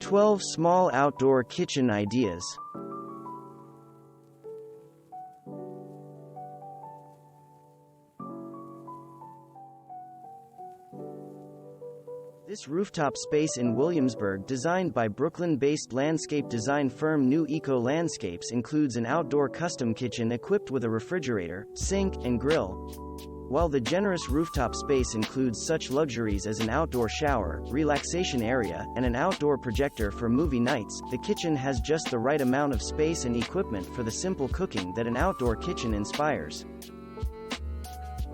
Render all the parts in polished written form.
12 Small Outdoor Kitchen Ideas. This rooftop space in Williamsburg, designed by Brooklyn-based landscape design firm New Eco Landscapes, includes an outdoor custom kitchen equipped with a refrigerator, sink, and grill. While the generous rooftop space includes such luxuries as an outdoor shower, relaxation area, and an outdoor projector for movie nights, the kitchen has just the right amount of space and equipment for the simple cooking that an outdoor kitchen inspires.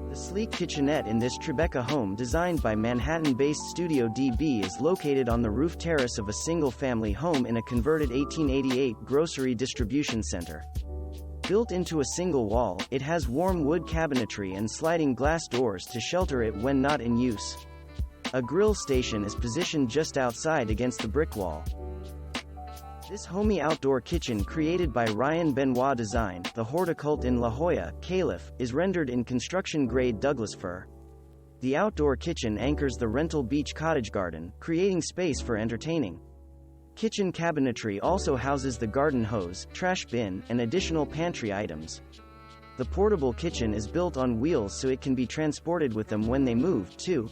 The sleek kitchenette in this Tribeca home, designed by Manhattan-based Studio DB, is located on the roof terrace of a single-family home in a converted 1888 grocery distribution center. Built into a single wall, it has warm wood cabinetry and sliding glass doors to shelter it when not in use. A grill station is positioned just outside against the brick wall. This homey outdoor kitchen, created by Ryan Benoit Design, the Horticult in La Jolla, Calif, is rendered in construction-grade Douglas fir. The outdoor kitchen anchors the rental beach cottage garden, creating space for entertaining. Kitchen cabinetry also houses the garden hose, trash bin, and additional pantry items. The portable kitchen is built on wheels so it can be transported with them when they move, too.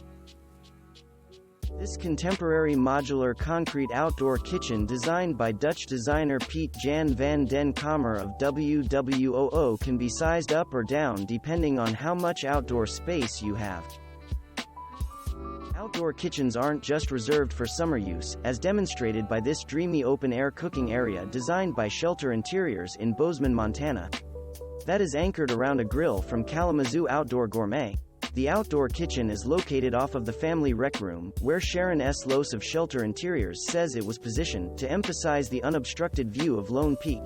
This contemporary modular concrete outdoor kitchen, designed by Dutch designer Piet Jan van den Kamer of WWOO, can be sized up or down depending on how much outdoor space you have. Outdoor kitchens aren't just reserved for summer use, as demonstrated by this dreamy open-air cooking area designed by Shelter Interiors in Bozeman, Montana. That is anchored around a grill from Kalamazoo Outdoor Gourmet. The outdoor kitchen is located off of the family rec room, where Sharon S. Lose of Shelter Interiors says it was positioned to emphasize the unobstructed view of Lone Peak.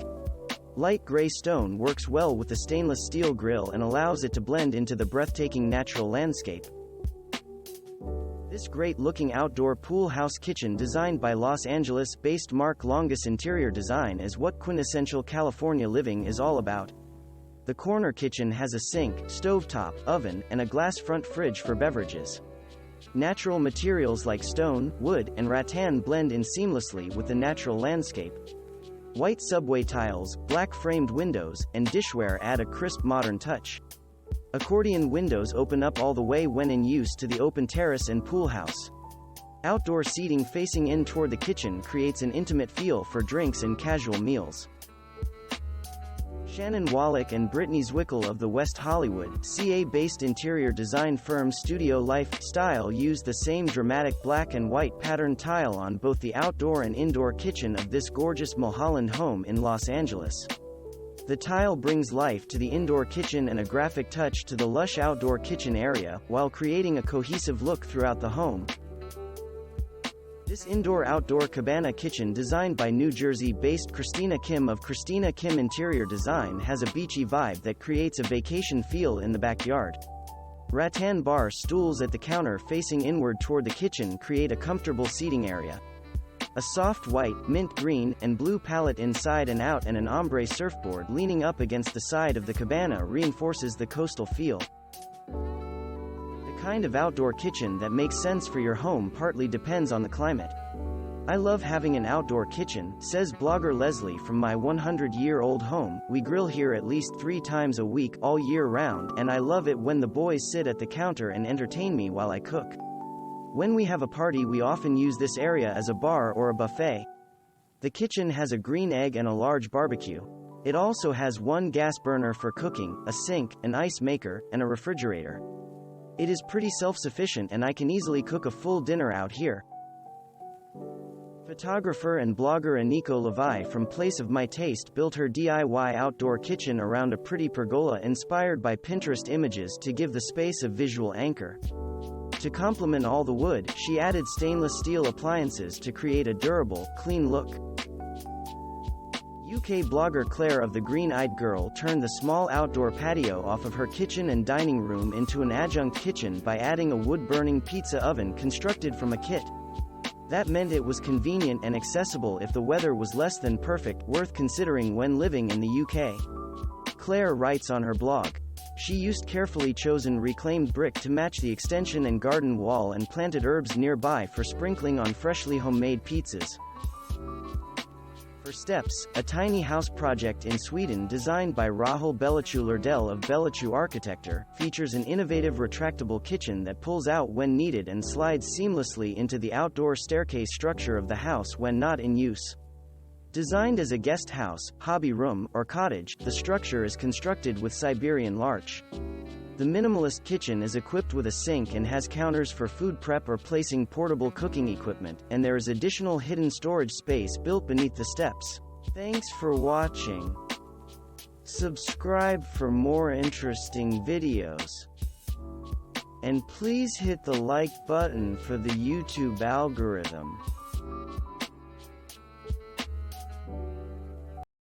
Light gray stone works well with the stainless steel grill and allows it to blend into the breathtaking natural landscape. This great-looking outdoor pool house kitchen, designed by Los Angeles-based Mark Longus Interior Design, is what quintessential California living is all about. The corner kitchen has a sink, stovetop, oven, and a glass front fridge for beverages. Natural materials like stone, wood, and rattan blend in seamlessly with the natural landscape. White subway tiles, black framed windows, and dishware add a crisp modern touch. Accordion windows open up all the way when in use to the open terrace and pool house. Outdoor seating facing in toward the kitchen creates an intimate feel for drinks and casual meals. Shannon Wallach and Brittany Zwickel of the West Hollywood, CA-based interior design firm Studio Lifestyle use the same dramatic black and white pattern tile on both the outdoor and indoor kitchen of this gorgeous Mulholland home in Los Angeles. The tile brings life to the indoor kitchen and a graphic touch to the lush outdoor kitchen area, while creating a cohesive look throughout the home. This indoor-outdoor cabana kitchen, designed by New Jersey-based Christina Kim of Christina Kim Interior Design, has a beachy vibe that creates a vacation feel in the backyard. Rattan bar stools at the counter facing inward toward the kitchen create a comfortable seating area. A soft white, mint green, and blue palette inside and out, and an ombre surfboard leaning up against the side of the cabana reinforces the coastal feel. The kind of outdoor kitchen that makes sense for your home partly depends on the climate. I love having an outdoor kitchen, says blogger Leslie from my 100-year-old home. We grill here at least 3 times a week, all year round, and I love it when the boys sit at the counter and entertain me while I cook. When we have a party, we often use this area as a bar or a buffet. The kitchen has a green egg and a large barbecue. It also has one gas burner for cooking, a sink, an ice maker, and a refrigerator. It is pretty self-sufficient, and I can easily cook a full dinner out here. Photographer and blogger Aniko Levi from Place of My Taste built her DIY outdoor kitchen around a pretty pergola inspired by Pinterest images to give the space a visual anchor. To complement all the wood, she added stainless steel appliances to create a durable, clean look. UK blogger Claire of the Green-Eyed Girl turned the small outdoor patio off of her kitchen and dining room into an adjunct kitchen by adding a wood-burning pizza oven constructed from a kit. That meant it was convenient and accessible if the weather was less than perfect, worth considering when living in the UK. Claire writes on her blog, she used carefully chosen reclaimed brick to match the extension and garden wall and planted herbs nearby for sprinkling on freshly homemade pizzas. For steps, a tiny house project in Sweden designed by Rahul Belachu-Lardell of Belachu Architecture, features an innovative retractable kitchen that pulls out when needed and slides seamlessly into the outdoor staircase structure of the house when not in use. Designed as a guest house, hobby room, or cottage, the structure is constructed with Siberian larch. The minimalist kitchen is equipped with a sink and has counters for food prep or placing portable cooking equipment, and there is additional hidden storage space built beneath the steps. Thanks for watching. Subscribe for more interesting videos. And please hit the like button for the YouTube algorithm.